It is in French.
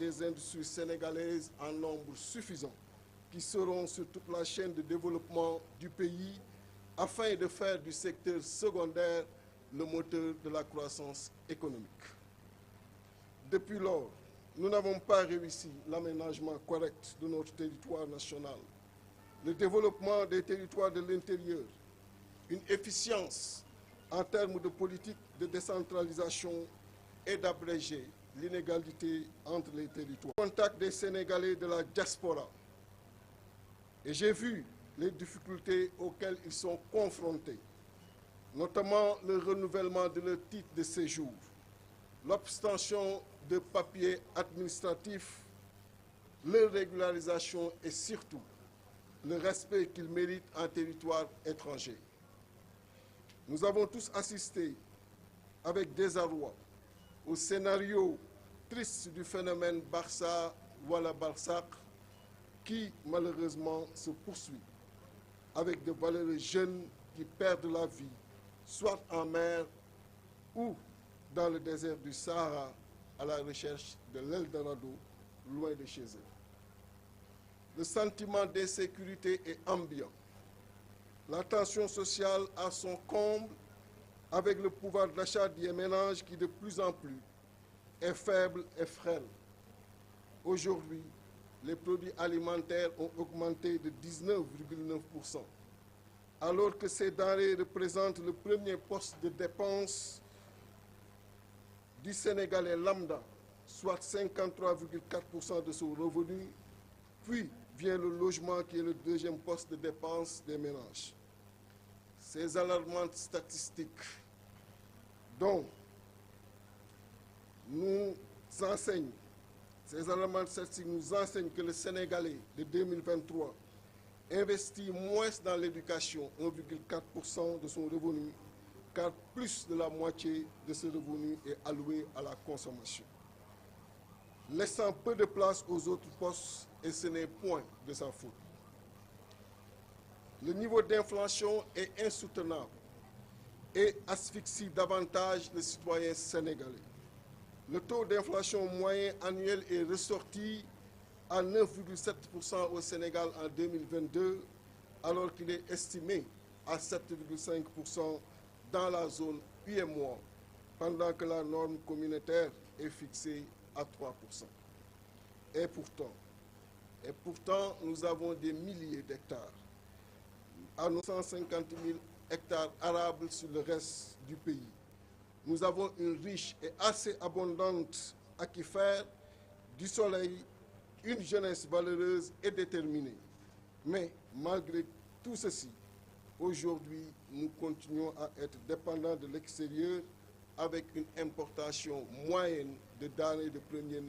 des industries sénégalaises en nombre suffisant qui seront sur toute la chaîne de développement du pays afin de faire du secteur secondaire le moteur de la croissance économique. Depuis lors, nous n'avons pas réussi l'aménagement correct de notre territoire national, le développement des territoires de l'intérieur, une efficience en termes de politique de décentralisation et d'abréger l'inégalité entre les territoires. Au contact des Sénégalais de la diaspora, et j'ai vu les difficultés auxquelles ils sont confrontés, notamment le renouvellement de leur titre de séjour, l'obtention de papiers administratifs, leur régularisation et surtout le respect qu'ils méritent en territoire étranger. Nous avons tous assisté avec désarroi au scénario triste du phénomène Barça Wala Barsaq qui malheureusement se poursuit avec de valeureux jeunes qui perdent la vie, soit en mer ou dans le désert du Sahara à la recherche de l'Eldorado, loin de chez eux. Le sentiment d'insécurité est ambiant. La tension sociale à son comble avec le pouvoir d'achat des ménages qui de plus en plus est faible et frêle. Aujourd'hui, les produits alimentaires ont augmenté de 19,9%, alors que ces denrées représentent le premier poste de dépense du Sénégalais lambda, soit 53,4% de son revenu, puis vient le logement qui est le deuxième poste de dépense des ménages. Ces alarmantes statistiques dont nous enseignent que le Sénégalais de 2023 investit moins dans l'éducation, 1,4% de son revenu, car plus de la moitié de ce revenu est alloué à la consommation, laissant peu de place aux autres postes, et ce n'est point de sa faute. Le niveau d'inflation est insoutenable et asphyxie davantage les citoyens sénégalais. Le taux d'inflation moyen annuel est ressorti à 9,7% au Sénégal en 2022, alors qu'il est estimé à 7,5% dans la zone UEMOA, pendant que la norme communautaire est fixée à 3%. Et pourtant, nous avons des milliers d'hectares, à nos 150 000 hectares arables sur le reste du pays. Nous avons une riche et assez abondante aquifère, du soleil, une jeunesse valeureuse et déterminée. Mais malgré tout ceci, aujourd'hui, nous continuons à être dépendants de l'extérieur avec une importation moyenne de denrées de première nécessité